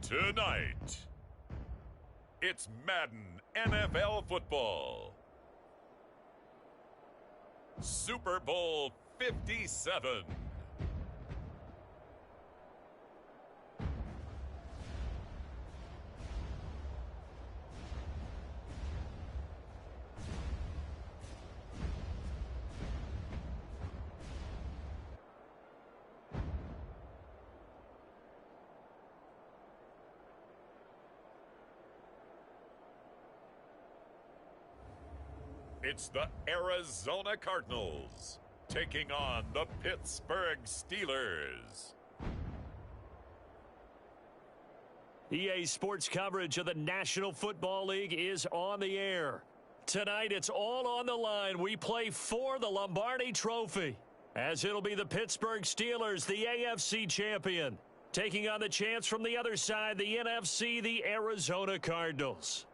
Tonight, it's Madden NFL football. Super Bowl 57. It's the Arizona Cardinals taking on the Pittsburgh Steelers. EA Sports coverage of the National Football League is on the air. Tonight, it's all on the line. We play for the Lombardi Trophy, as it'll be the Pittsburgh Steelers, the AFC champion, taking on the chance from the other side, the NFC, the Arizona Cardinals.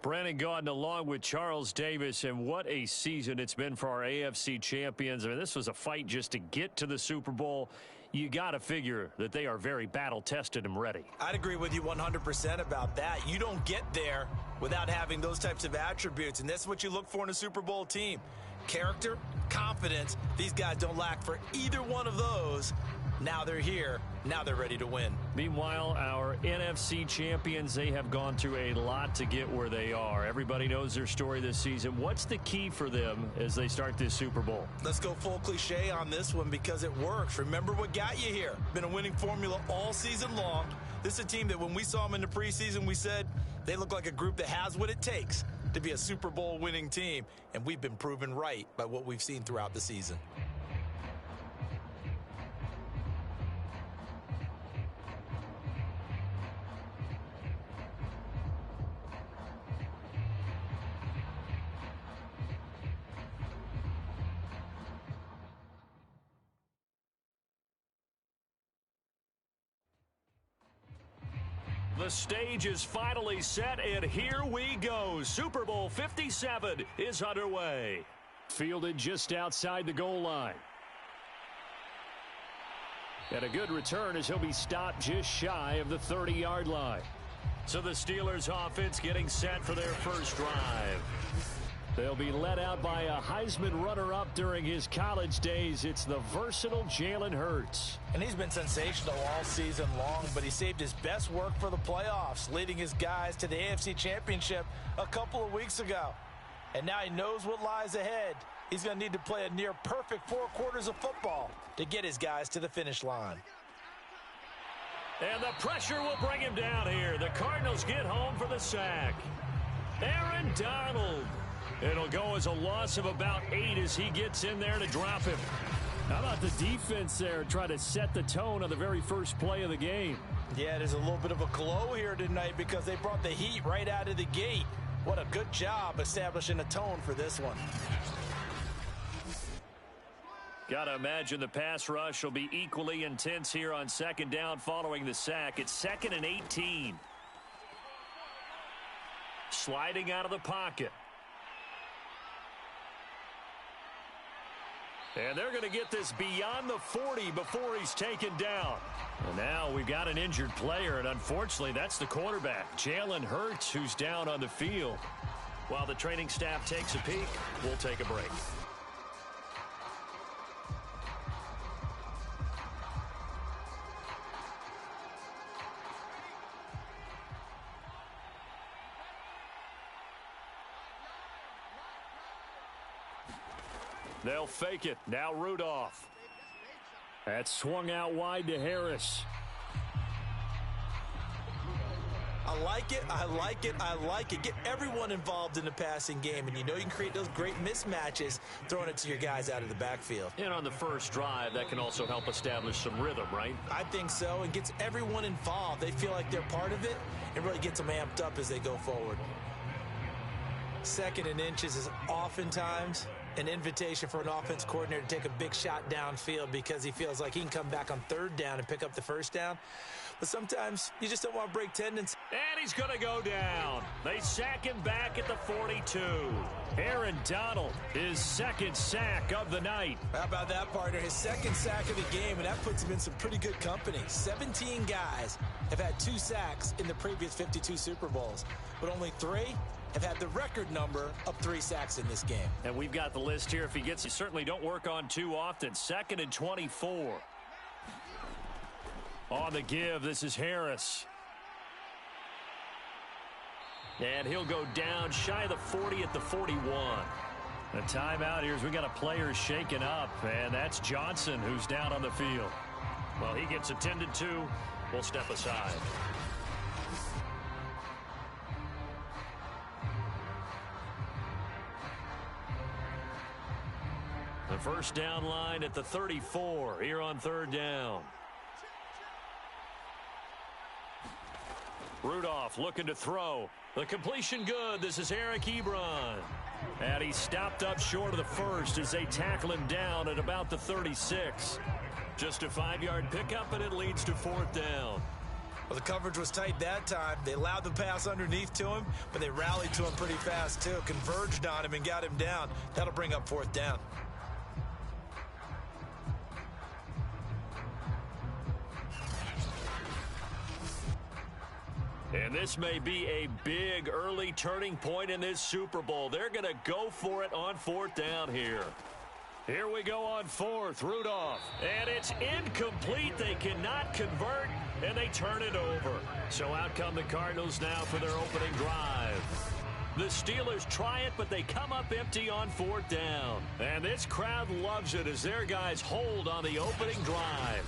Brandon Gaudin along with Charles Davis, and what a season it's been for our AFC champions. I mean, this was a fight just to get to the Super Bowl. You got to figure that they are very battle-tested and ready. I'd agree with you 100% about that. You don't get there without having those types of attributes, and that's what you look for in a Super Bowl team. Character, confidence, these guys don't lack for either one of those. Now they're here. Now they're ready to win. Meanwhile, our NFC champions, they have gone through a lot to get where they are. Everybody knows their story this season. What's the key for them as they start this Super Bowl? Let's go full cliche on this one because it works. Remember what got you here. Been a winning formula all season long. This is a team that when we saw them in the preseason, we said they look like a group that has what it takes to be a Super Bowl winning team. And we've been proven right by what we've seen throughout the season. The stage is finally set, and here we go. Super Bowl 57 is underway. Fielded just outside the goal line. And a good return as he'll be stopped just shy of the 30-yard line. So the Steelers offense getting set for their first drive. They'll be led out by a Heisman runner-up during his college days. It's the versatile Jalen Hurts. And he's been sensational all season long, but he saved his best work for the playoffs, leading his guys to the AFC Championship a couple of weeks ago. And now he knows what lies ahead. He's going to need to play a near-perfect 4 quarters of football to get his guys to the finish line. And the pressure will bring him down here. The Cardinals get home for the sack. Aaron Donald. It'll go as a loss of about 8 as he gets in there to drop him. How about the defense there try to set the tone on the very first play of the game? Yeah, there's a little bit of a glow here tonight because they brought the heat right out of the gate. What a good job establishing a tone for this one. Got to imagine the pass rush will be equally intense here on second down following the sack. It's 2nd and 18. Sliding out of the pocket. And they're going to get this beyond the 40 before he's taken down. And now we've got an injured player, and unfortunately that's the quarterback, Jalen Hurts, who's down on the field. While the training staff takes a peek, we'll take a break. They'll fake it. Now Rudolph. That's swung out wide to Harris. I like it. I like it. I like it. Get everyone involved in the passing game, and you know you can create those great mismatches throwing it to your guys out of the backfield. And on the first drive, that can also help establish some rhythm, right? I think so. It gets everyone involved. They feel like they're part of it and really gets them amped up as they go forward. Second and inches is oftentimes an invitation for an offense coordinator to take a big shot downfield because he feels like he can come back on third down and pick up the first down. But sometimes you just don't want to break tendons. And he's going to go down. They sack him back at the 42. Aaron Donald, his second sack of the night. How about that, partner? His second sack of the game, and that puts him in some pretty good company. 17 guys have had 2 sacks in the previous 52 Super Bowls, but only 3 have had the record number of 3 sacks in this game. And we've got the list here. If he gets, you certainly don't work on too often. 2nd and 24. On the give, this is Harris. And he'll go down shy of the 40 at the 41. A timeout here as we got a player shaken up, and that's Johnson who's down on the field. Well, he gets attended to. We'll step aside. The first down line at the 34 here on 3rd down. Rudolph looking to throw. The completion good. This is Eric Ebron. And he stopped up short of the first as they tackle him down at about the 36. Just a 5-yard pickup, and it leads to 4th down. Well, the coverage was tight that time. They allowed the pass underneath to him, but they rallied to him pretty fast, too. Converged on him and got him down. That'll bring up 4th down. And this may be a big early turning point in this Super Bowl. They're going to go for it on 4th down here. Here we go on 4th. Rudolph. And it's incomplete. They cannot convert, and they turn it over. So out come the Cardinals now for their opening drive. The Steelers try it, but they come up empty on 4th down. And this crowd loves it as their guys hold on the opening drive.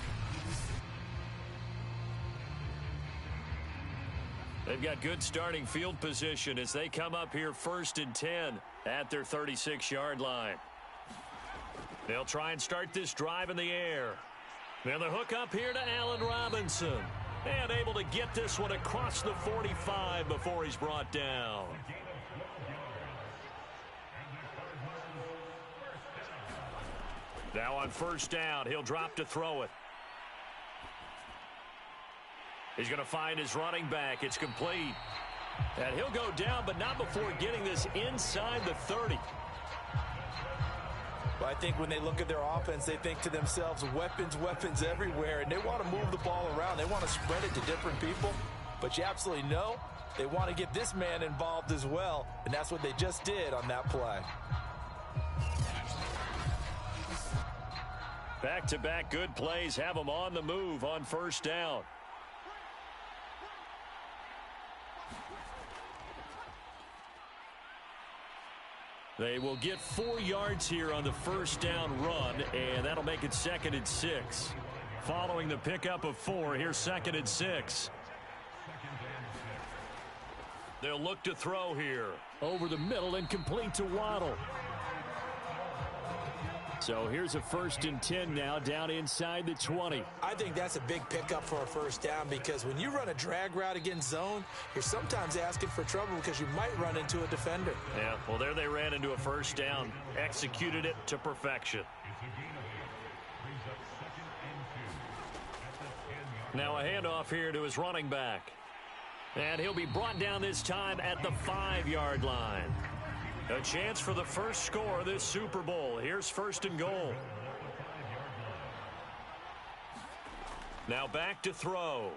They've got good starting field position as they come up here 1st and 10 at their 36-yard line. They'll try and start this drive in the air. Now the hook up here to Allen Robinson. And able to get this one across the 45 before he's brought down. Now on 1st down, he'll drop to throw it. He's going to find his running back. It's complete. And he'll go down, but not before getting this inside the 30. Well, I think when they look at their offense, they think to themselves, weapons, weapons everywhere, and they want to move the ball around. They want to spread it to different people, but you absolutely know they want to get this man involved as well, and that's what they just did on that play. Back-to-back good plays have them on the move on 1st down. They will get 4 yards here on the 1st down run, and that'll make it 2nd and 6. Following the pickup of 4, here's 2nd and 6. They'll look to throw here. Over the middle and complete to Waddle. So here's a 1st and 10 now down inside the 20. I think that's a big pickup for a 1st down because when you run a drag route against zone, you're sometimes asking for trouble because you might run into a defender. Yeah, well, there they ran into a 1st down, executed it to perfection. Now a handoff here to his running back. And he'll be brought down this time at the 5-yard line. A chance for the first score of this Super Bowl. Here's 1st and goal. Now back to throw.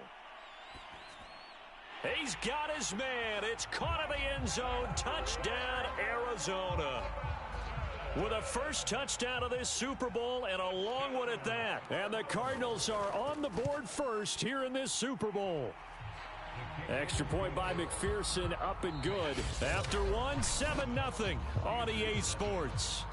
He's got his man. It's caught in the end zone. Touchdown, Arizona. With a first touchdown of this Super Bowl and a long one at that. And the Cardinals are on the board first here in this Super Bowl. Extra point by McPherson, up and good. After one, 7-0 on EA Sports.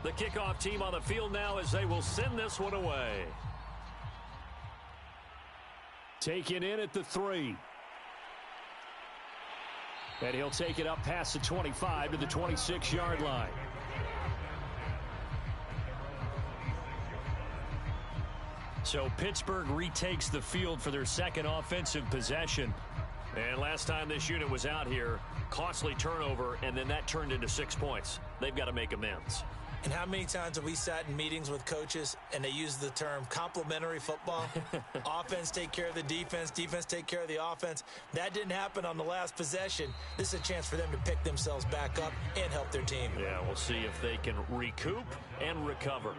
The kickoff team on the field now as they will send this one away. Taken in at the 3. And he'll take it up past the 25 to the 26-yard line. So Pittsburgh retakes the field for their second offensive possession. And last time this unit was out here, costly turnover, and then that turned into 6 points. They've got to make amends. And how many times have we sat in meetings with coaches and they use the term complementary football? Offense take care of the defense, defense take care of the offense. That didn't happen on the last possession. This is a chance for them to pick themselves back up and help their team. Yeah, we'll see if they can recoup and recover.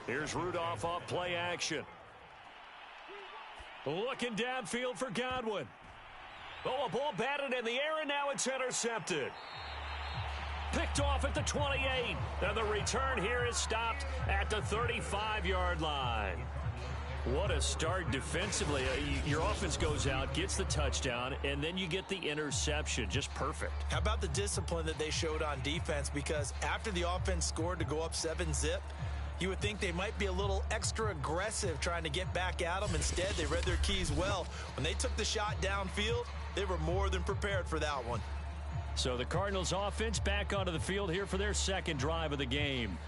Here's Rudolph off play action. Looking downfield for Godwin. Oh, a ball batted in the air, and now it's intercepted. Picked off at the 28. And the return here is stopped at the 35-yard line. What a start defensively. Your offense goes out, gets the touchdown, and then you get the interception. Just perfect. How about the discipline that they showed on defense? Because after the offense scored to go up 7-zip, you would think they might be a little extra aggressive trying to get back at them. Instead, they read their keys well. When they took the shot downfield, they were more than prepared for that one. So the Cardinals offense back onto the field here for their second drive of the game.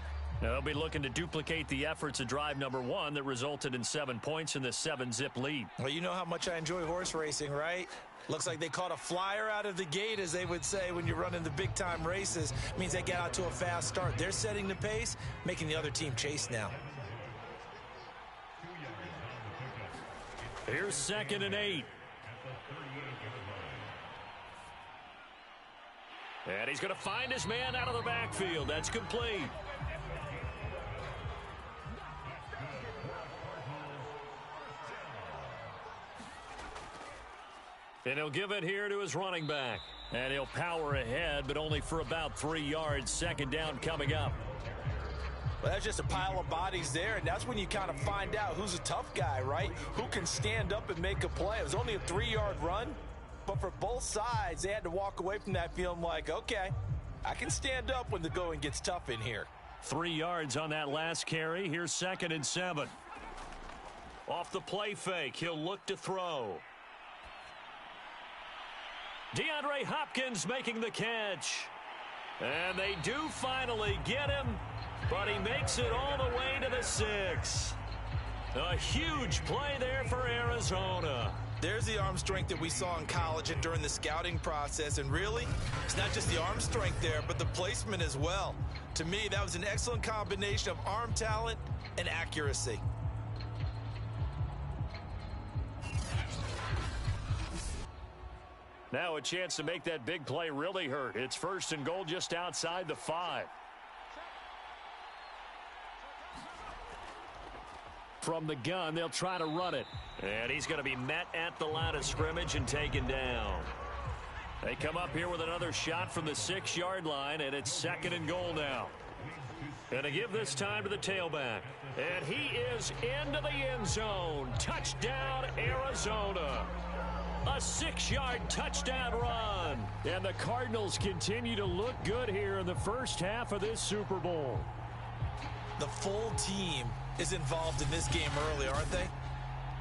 Now they'll be looking to duplicate the efforts of drive number 1 that resulted in 7 points in the 7-zip lead. Well, you know how much I enjoy horse racing, right? Looks like they caught a flyer out of the gate, as they would say when you're running the big-time races. It means they get out to a fast start. They're setting the pace, making the other team chase now. Here's 2nd and 8. And he's going to find his man out of the backfield. That's complete. And he'll give it here to his running back. And he'll power ahead, but only for about 3 yards. Second down coming up. Well, that's just a pile of bodies there, and that's when you kind of find out who's a tough guy, right? Who can stand up and make a play. It was only a 3-yard run, but for both sides, they had to walk away from that feeling like, okay, I can stand up when the going gets tough in here. 3 yards on that last carry. Here's 2nd and 7. Off the play fake, he'll look to throw. DeAndre Hopkins making the catch. And they do finally get him, but he makes it all the way to the 6. A huge play there for Arizona. There's the arm strength that we saw in college and during the scouting process. And really, it's not just the arm strength there, but the placement as well. To me, that was an excellent combination of arm talent and accuracy. Now a chance to make that big play really hurt. It's 1st and goal just outside the 5. From the gun, they'll try to run it. And he's going to be met at the line of scrimmage and taken down. They come up here with another shot from the 6-yard line, and it's 2nd and goal now. And to give this time to the tailback. And he is into the end zone. Touchdown, Arizona. A 6-yard touchdown run. And the Cardinals continue to look good here in the first half of this Super Bowl. The full team is involved in this game early, aren't they?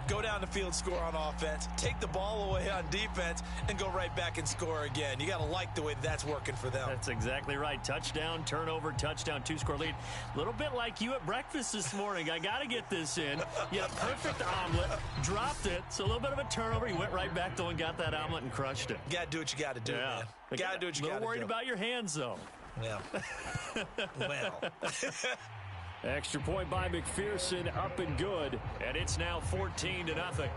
Go down the field, score on offense, take the ball away on defense, and go right back and score again. You got to like the way that's working for them. That's exactly right. Touchdown, turnover, touchdown, 2-score lead. A little bit like you at breakfast this morning. I got to get this in. You had a perfect omelet, dropped it. So a little bit of a turnover. You went right back though and got that omelet and crushed it. You got to do what you got to do, man. You got to do what you got to do. A little worried about your hands, though. Yeah. Well. Extra point by McPherson, up and good, and it's now 14-0.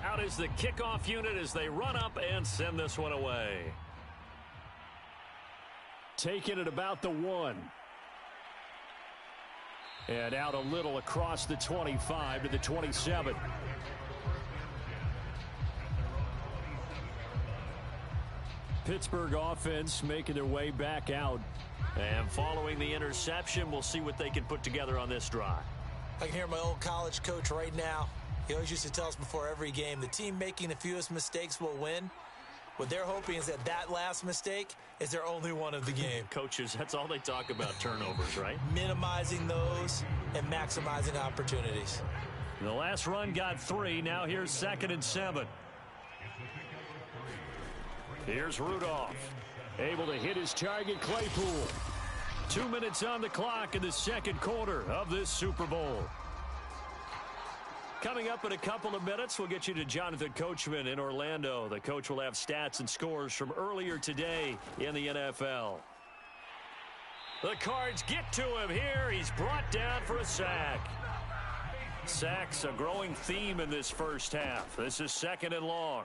Out is the kickoff unit as they run up and send this one away. Taking it about the 1. And out a little across the 25 to the 27. Pittsburgh offense making their way back out. And following the interception, we'll see what they can put together on this drive. I can hear my old college coach right now. He always used to tell us before every game, the team making the fewest mistakes will win. What they're hoping is that that last mistake is their only one of the game. Coaches, that's all they talk about, turnovers, right? Minimizing those and maximizing opportunities. The last run got 3. Now here's 2nd and 7. Here's Rudolph. Able to hit his target, Claypool. 2 minutes on the clock in the second quarter of this Super Bowl. Coming up in a couple of minutes, we'll get you to Jonathan Coachman in Orlando. The coach will have stats and scores from earlier today in the NFL. The Cards get to him here. He's brought down for a sack. Sacks a growing theme in this first half. This is 2nd and long.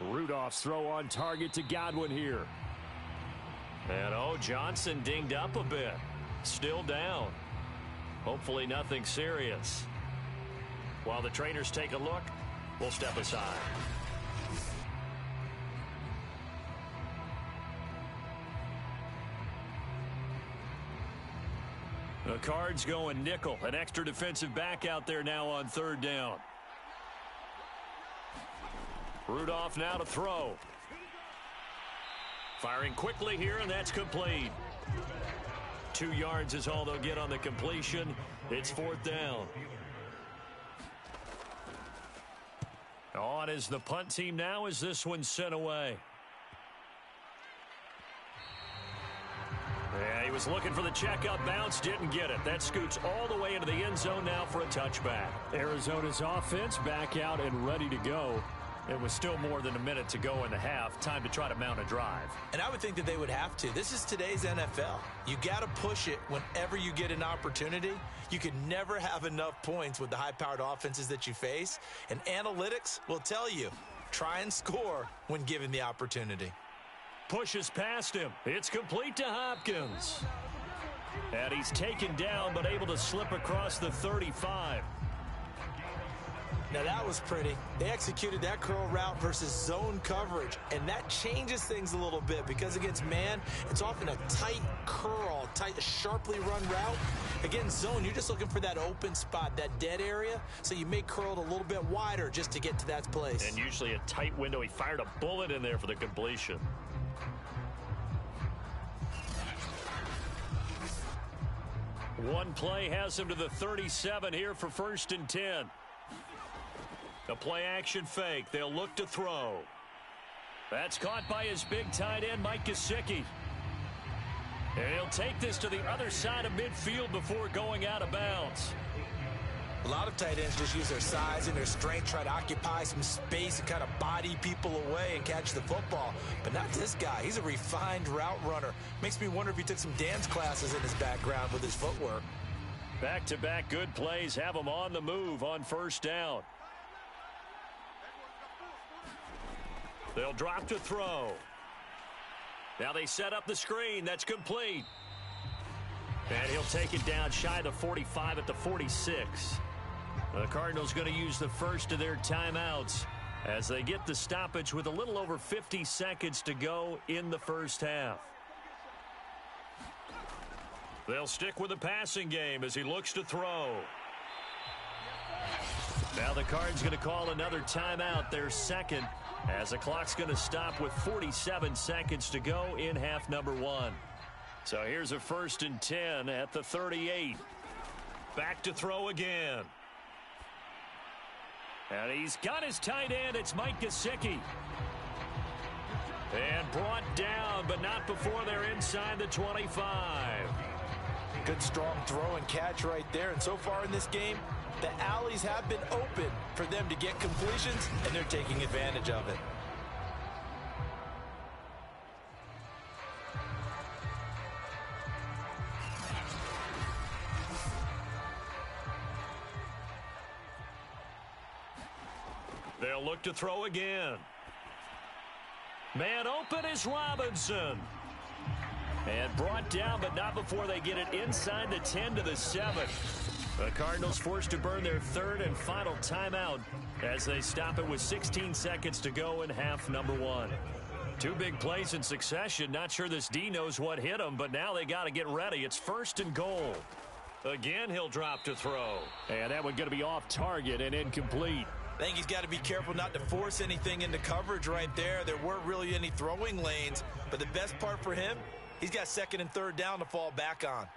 Rudolph's throw on target to Godwin here. And Johnson dinged up a bit. Still down. Hopefully nothing serious. While the trainers take a look, we'll step aside. The Cards going nickel. An extra defensive back out there now on 3rd down. Rudolph now to throw. Firing quickly here, and that's complete. 2 yards is all they'll get on the completion. It's 4th down. On is the punt team now as this one's sent away. Yeah, he was looking for the checkup bounce, didn't get it. That scoots all the way into the end zone now for a touchback. Arizona's offense back out and ready to go. It was still more than a minute to go in the half. Time to try to mount a drive. And I would think that they would have to. This is today's NFL. You got to push it whenever you get an opportunity. You can never have enough points with the high-powered offenses that you face. And analytics will tell you, try and score when given the opportunity. Pushes past him. It's complete to Hopkins. And he's taken down but able to slip across the 35. Now that was pretty. They executed that curl route versus zone coverage, and that changes things a little bit because against man, it's often a tight curl, tight, sharply run route. Against zone, you're just looking for that open spot, that dead area, so you may curl it a little bit wider just to get to that place. And usually a tight window. He fired a bullet in there for the completion. One play has him to the 37 here for 1st and 10. A play-action fake. They'll look to throw. That's caught by his big tight end, Mike Gesicki. And he'll take this to the other side of midfield before going out of bounds. A lot of tight ends just use their size and their strength, try to occupy some space and kind of body people away and catch the football. But not this guy. He's a refined route runner. Makes me wonder if he took some dance classes in his background with his footwork. Back-to-back good plays have him on the move on 1st down. They'll drop to throw. Now they set up the screen. That's complete. And he'll take it down shy of the 45 at the 46. The Cardinals going to use the first of their timeouts as they get the stoppage with a little over 50 seconds to go in the first half. They'll stick with the passing game as he looks to throw. Now the Cards going to call another timeout, their second, as the clock's going to stop with 47 seconds to go in half number 1. So here's a 1st and 10 at the 38. Back to throw again. And he's got his tight end. It's Mike Gesicki. And brought down, but not before they're inside the 25. Good strong throw and catch right there. And so far in this game, the alleys have been open for them to get completions, and they're taking advantage of it. They'll look to throw again. Man open is Robinson. And brought down, but not before they get it inside the 10 to the 7. The Cardinals forced to burn their 3rd and final timeout as they stop it with 16 seconds to go in half number 1. 2 big plays in succession. Not sure this D knows what hit him, but now they got to get ready. It's 1st and goal. Again, he'll drop to throw. And that one going to be off target and incomplete. I think he's got to be careful not to force anything into coverage right there. There weren't really any throwing lanes, but the best part for him, he's got second and third down to fall back on.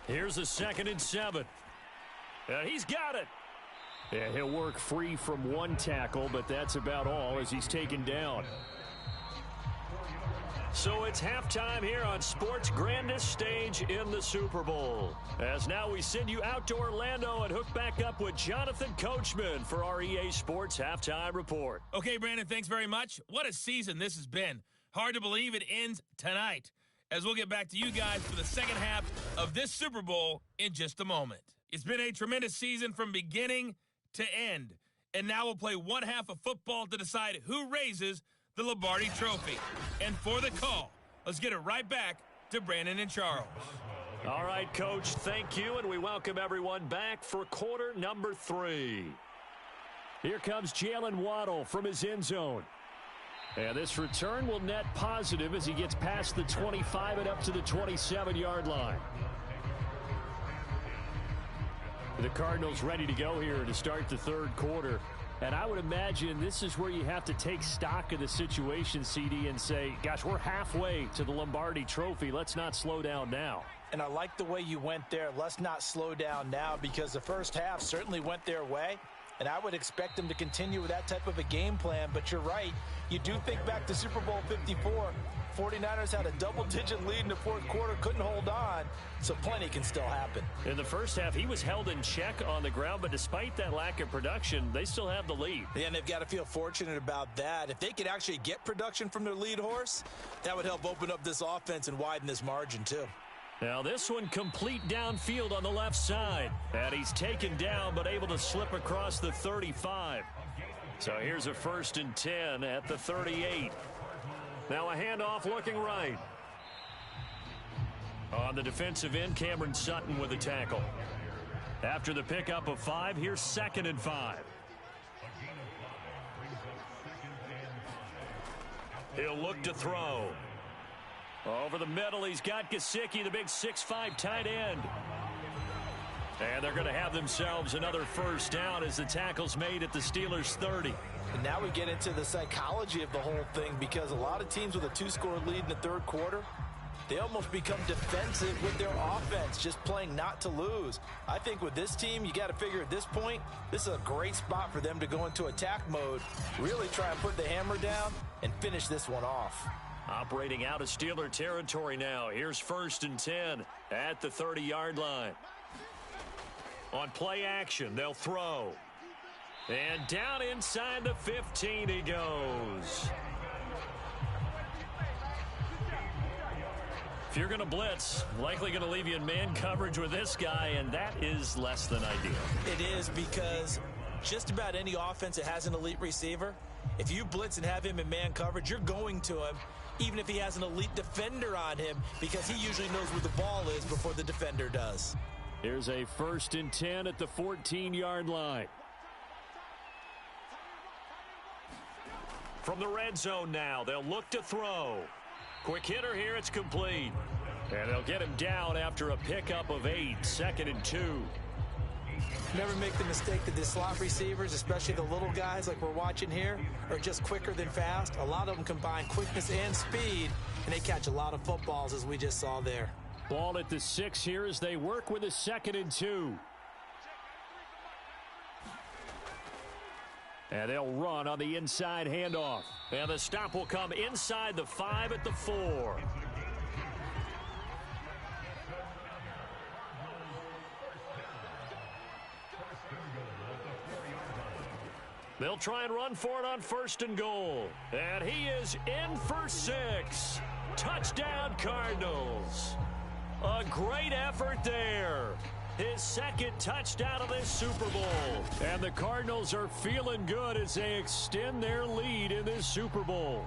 Here's a 2nd and 7. He's got it. Yeah, he'll work free from one tackle, but that's about all as he's taken down. So it's halftime here on sports' grandest stage in the Super Bowl. As now we send you out to Orlando and hook back up with Jonathan Coachman for our EA Sports Halftime Report. Okay, Brandon, thanks very much. What a season this has been. Hard to believe it ends tonight, as we'll get back to you guys for the second half of this Super Bowl in just a moment. It's been a tremendous season from beginning to end, and now we'll play one half of football to decide who raises the Lombardi Trophy. And for the call, let's get it right back to Brandon and Charles. All right, Coach, thank you, and we welcome everyone back for quarter number 3. Here comes Jalen Waddle from his end zone. And this return will net positive as he gets past the 25 and up to the 27-yard line. The Cardinals ready to go here to start the third quarter. And I would imagine this is where you have to take stock of the situation, CD, and say, gosh, we're halfway to the Lombardi Trophy. Let's not slow down now. And I like the way you went there. Let's not slow down now, because the first half certainly went their way. And I would expect them to continue with that type of a game plan. But you're right. You do think back to Super Bowl 54. 49ers had a double-digit lead in the fourth quarter, couldn't hold on, so plenty can still happen. In the first half, he was held in check on the ground, but despite that lack of production, they still have the lead. Yeah, and they've got to feel fortunate about that. If they could actually get production from their lead horse, that would help open up this offense and widen this margin, too. Now this one complete downfield on the left side. And he's taken down, but able to slip across the 35. So here's a 1st and 10 at the 38. Now a handoff looking right. On the defensive end, Cameron Sutton with a tackle. After the pickup of 5, here's 2nd and 5. He'll look to throw. Over the middle, he's got Gesicki, the big 6'5" tight end. And they're going to have themselves another first down as the tackle's made at the Steelers' 30. And now we get into the psychology of the whole thing, because a lot of teams with a 2-score lead in the third quarter, they almost become defensive with their offense, just playing not to lose. I think with this team, you got to figure at this point, this is a great spot for them to go into attack mode, really try and put the hammer down and finish this one off. Operating out of Steeler territory now. Here's 1st and 10 at the 30-yard line. On play action, they'll throw. And down inside the 15 he goes. If you're going to blitz, likely going to leave you in man coverage with this guy, and that is less than ideal. It is, because just about any offense that has an elite receiver, if you blitz and have him in man coverage, you're going to him, even if he has an elite defender on him, because he usually knows where the ball is before the defender does. Here's a 1st and 10 at the 14-yard line. From the red zone now, they'll look to throw. Quick hitter here, it's complete. And they'll get him down after a pickup of 8, 2nd and 2. Never make the mistake that the slot receivers, especially the little guys like we're watching here, are just quicker than fast. A lot of them combine quickness and speed, and they catch a lot of footballs, as we just saw there. Ball at the 6 here as they work with a 2nd and 2. And they'll run on the inside handoff. And the stop will come inside the 5 at the 4. They'll try and run for it on 1st and goal. And he is in for 6. Touchdown, Cardinals. A great effort there. His 2nd touchdown of this Super Bowl. And the Cardinals are feeling good as they extend their lead in this Super Bowl.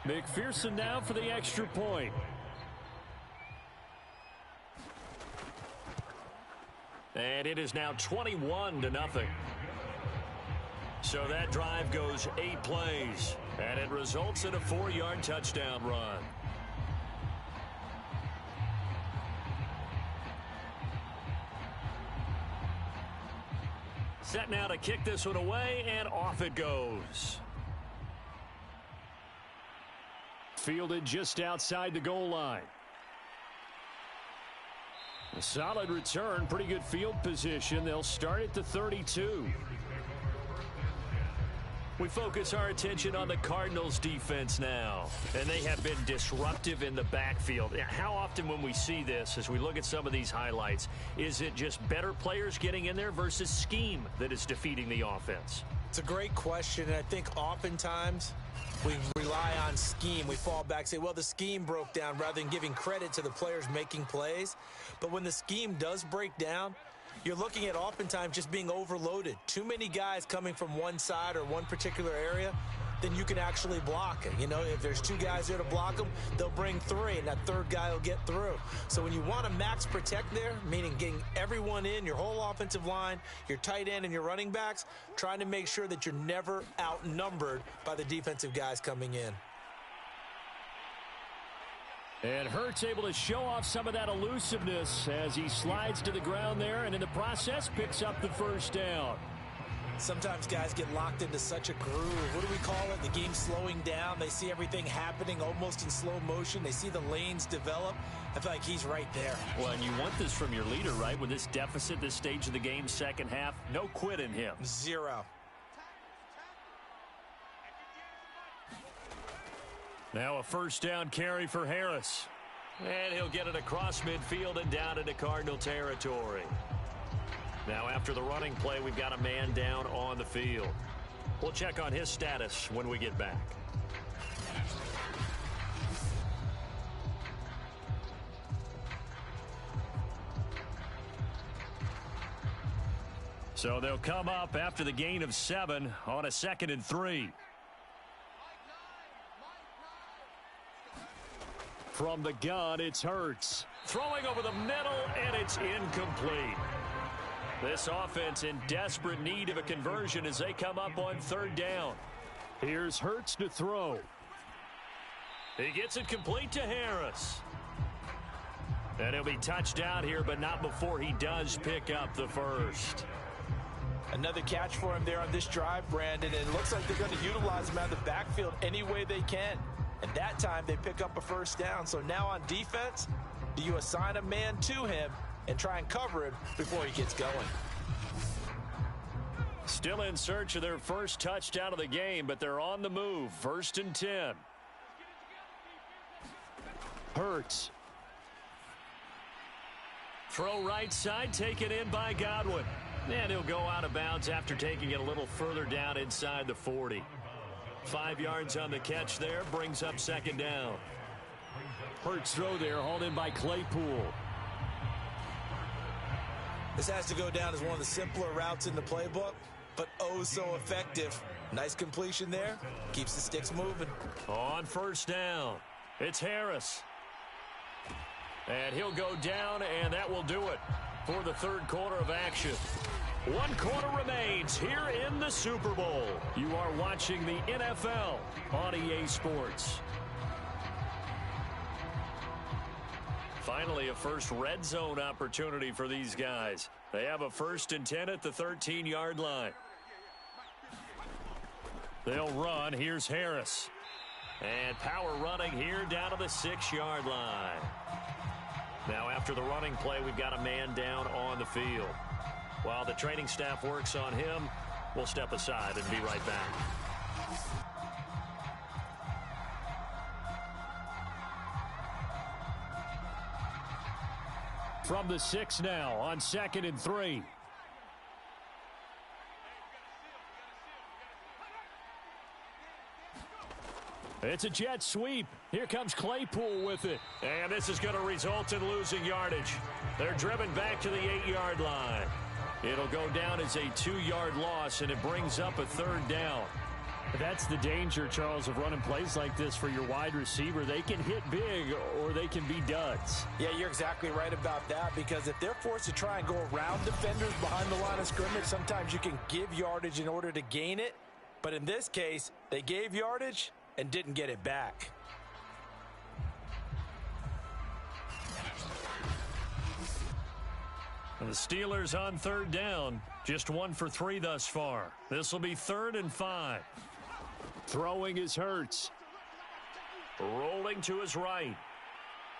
McPherson now for the extra point. And it is now 21-0. So that drive goes 8 plays, and it results in a 4-yard touchdown run. Set now to kick this one away, and off it goes. Fielded just outside the goal line. A solid return, pretty good field position. They'll start at the 32. We focus our attention on the Cardinals defense now, and they have been disruptive in the backfield. How often when we see this, as we look at some of these highlights, is it just better players getting in there versus scheme that is defeating the offense? It's a great question, and I think oftentimes we rely on scheme. We fall back and say, well, the scheme broke down, rather than giving credit to the players making plays. But when the scheme does break down, you're looking at oftentimes just being overloaded. Too many guys coming from one side or one particular area, then you can actually block it. You know, if there's 2 guys there to block them, they'll bring 3, and that 3rd guy will get through. So when you want to max protect there, meaning getting everyone in, your whole offensive line, your tight end, and your running backs, trying to make sure that you're never outnumbered by the defensive guys coming in. And Hurts able to show off some of that elusiveness as he slides to the ground there, and in the process picks up the first down. Sometimes guys get locked into such a groove. What do we call it? The game slowing down. They see everything happening almost in slow motion. They see the lanes develop. I feel like he's right there. Well, and you want this from your leader, right? With this deficit, this stage of the game, second half, no quit in him. 0. Now a first down carry for Harris. And he'll get it across midfield and down into Cardinal territory. Now after the running play, we've got a man down on the field. We'll check on his status when we get back. So they'll come up after the gain of 7 on a 2nd and 3. From the gun, it's Hurts. Throwing over the middle, and it's incomplete. This offense in desperate need of a conversion as they come up on 3rd down. Here's Hurts to throw. He gets it complete to Harris. And he'll be touched down here, but not before he does pick up the first. Another catch for him there on this drive, Brandon, and it looks like they're going to utilize him out of the backfield any way they can. And that time they pick up a first down. So now on defense, do you assign a man to him and try and cover him before he gets going? Still in search of their first touchdown of the game, but they're on the move. 1st and 10. Hurts. Throw right side, taken in by Godwin. And he'll go out of bounds after taking it a little further down inside the 40. 5 yards on the catch there, brings up 2nd down. Hurts throw there, hauled in by Claypool. This has to go down as one of the simpler routes in the playbook, but oh so effective. Nice completion there, keeps the sticks moving. On 1st down, it's Harris. And he'll go down, and that will do it for the 3rd quarter of action. 1 quarter remains here in the Super Bowl. You are watching the NFL on EA Sports. Finally, a first red zone opportunity for these guys. They have a 1st and 10 at the 13-yard line. They'll run. Here's Harris. And power running here down to the 6-yard line. Now after the running play, we've got a man down on the field. While the training staff works on him, we'll step aside and be right back. From the 6 now on 2nd and 3. It's a jet sweep. Here comes Claypool with it. And this is going to result in losing yardage. They're driven back to the 8-yard line. It'll go down as a 2-yard loss, and it brings up a 3rd down. That's the danger, Charles, of running plays like this for your wide receiver. They can hit big or they can be duds. Yeah, you're exactly right about that, because if they're forced to try and go around defenders behind the line of scrimmage, sometimes you can give yardage in order to gain it. But in this case, they gave yardage and didn't get it back. And the Steelers on third down. Just 1 for 3 thus far. This will be 3rd and 5. Throwing is Hurts. Rolling to his right.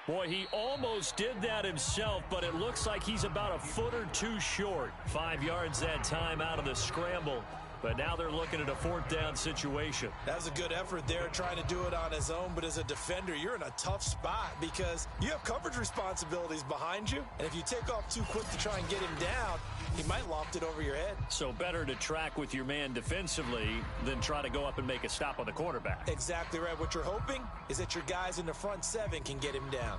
Boy, he almost did that himself, but it looks like he's about a foot or two short. 5 yards that time out of the scramble. But now they're looking at a 4th down situation. That was a good effort there, trying to do it on his own. But as a defender, you're in a tough spot because you have coverage responsibilities behind you. And if you take off too quick to try and get him down, he might loft it over your head. So better to track with your man defensively than try to go up and make a stop on the quarterback. Exactly right. What you're hoping is that your guys in the front 7 can get him down.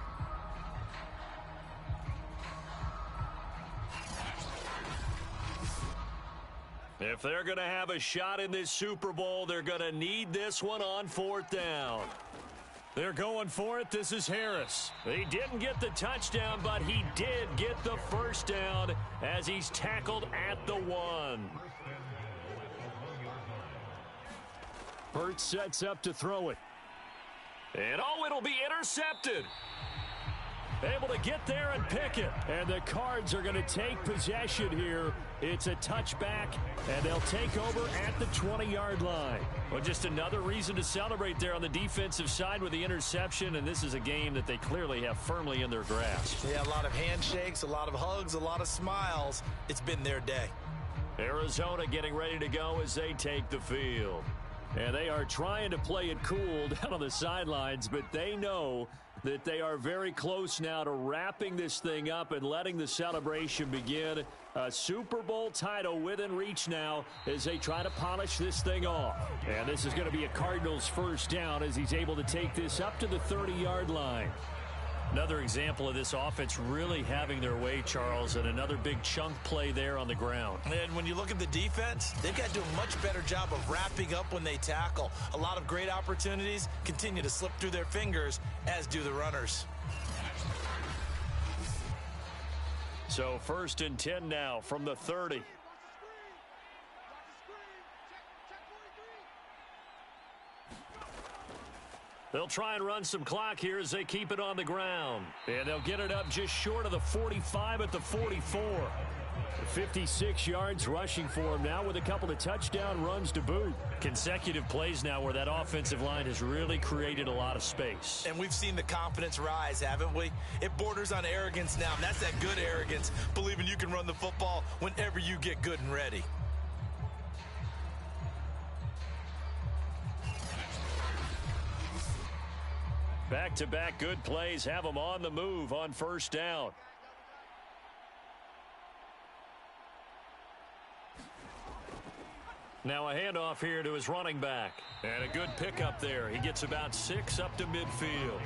If they're going to have a shot in this Super Bowl, they're going to need this one on 4th down. They're going for it. This is Harris. He didn't get the touchdown, but he did get the 1st down as he's tackled at the 1. Hurts sets up to throw it. And it'll be intercepted. Able to get there and pick it. And the Cards are going to take possession here. It's a touchback, and they'll take over at the 20-yard line. Well, just another reason to celebrate there on the defensive side with the interception, and this is a game that they clearly have firmly in their grasp. Yeah, a lot of handshakes, a lot of hugs, a lot of smiles. It's been their day. Arizona getting ready to go as they take the field. And they are trying to play it cool down on the sidelines, but they know that they are very close now to wrapping this thing up and letting the celebration begin. A Super Bowl title within reach now as they try to polish this thing off. And this is going to be a Cardinals 1st down as he's able to take this up to the 30-yard line. Another example of this offense really having their way, Charles, and another big chunk play there on the ground. And when you look at the defense, they've got to do a much better job of wrapping up when they tackle. A lot of great opportunities continue to slip through their fingers, as do the runners. So 1st and 10 now from the 30. They'll try and run some clock here as they keep it on the ground. And they'll get it up just short of the 45 at the 44. 56 yards rushing for him now with a couple of touchdown runs to boot. Consecutive plays now where that offensive line has really created a lot of space. And we've seen the confidence rise, haven't we? It borders on arrogance now, and that's that good arrogance, believing you can run the football whenever you get good and ready. Back-to-back good plays have them on the move on 1st down. Now a handoff here to his running back. And a good pickup there. He gets about 6 up to midfield.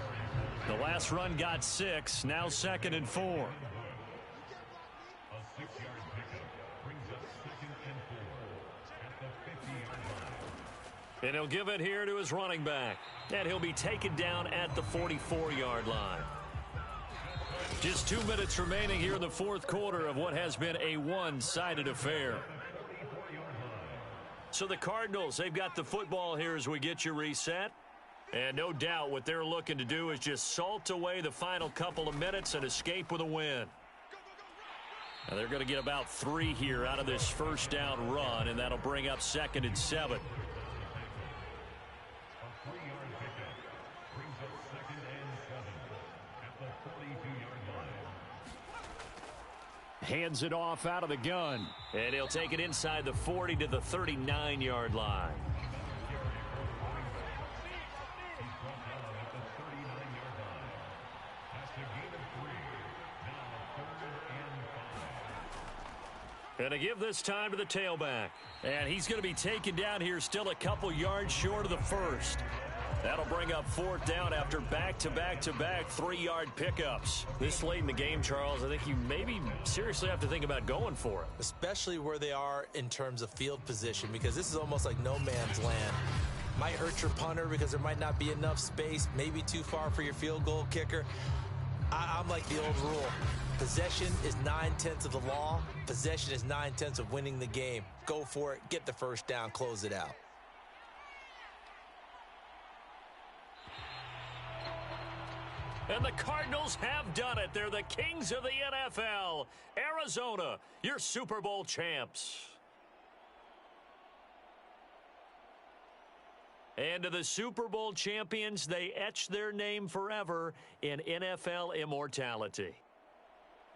The last run got 6. Now 2nd and 4. And he'll give it here to his running back. And he'll be taken down at the 44-yard line. Just 2 minutes remaining here in the 4th quarter of what has been a one-sided affair. So the Cardinals, they've got the football here as we get you reset. And no doubt what they're looking to do is just salt away the final couple of minutes and escape with a win. And they're going to get about 3 here out of this 1st down run, and that'll bring up 2nd and 7. Hands it off out of the gun. And he'll take it inside the 40 to the 39-yard line. And to give this time to the tailback. And he's going to be taken down here still a couple yards short of the 1st. That'll bring up fourth down after back-to-back-to-back 3-yard pickups. This late in the game, Charles, I think you maybe seriously have to think about going for it. Especially where they are in terms of field position, because this is almost like no man's land. Might hurt your punter because there might not be enough space, maybe too far for your field goal kicker. I'm like the old rule. Possession is 9/10 of the law. Possession is 9/10 of winning the game. Go for it, get the first down, close it out. And the Cardinals have done it. They're the kings of the NFL. Arizona, your Super Bowl champs. And to the Super Bowl champions, they etch their name forever in NFL immortality.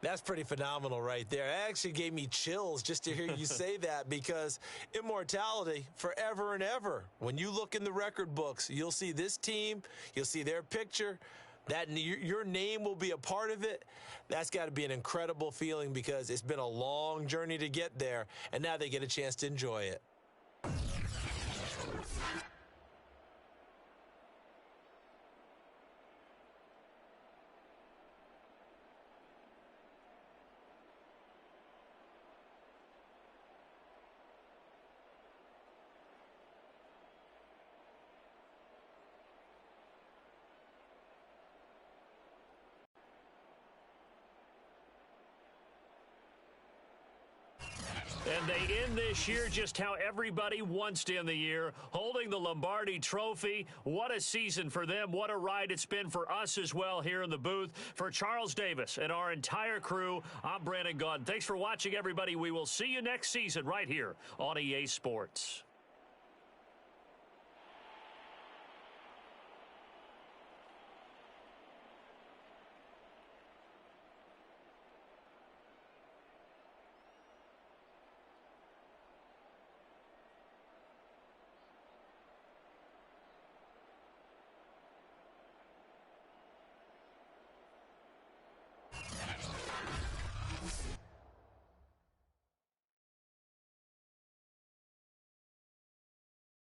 That's pretty phenomenal right there. It actually gave me chills just to hear you say that, because immortality forever and ever. When you look in the record books, you'll see this team, you'll see their picture. That your name will be a part of it. That's got to be an incredible feeling, because it's been a long journey to get there, and now they get a chance to enjoy it. And they end this year just how everybody wants to end the year, holding the Lombardi Trophy. What a season for them. What a ride it's been for us as well here in the booth. For Charles Davis and our entire crew, I'm Brandon Gaudin. Thanks for watching, everybody. We will see you next season right here on EA Sports.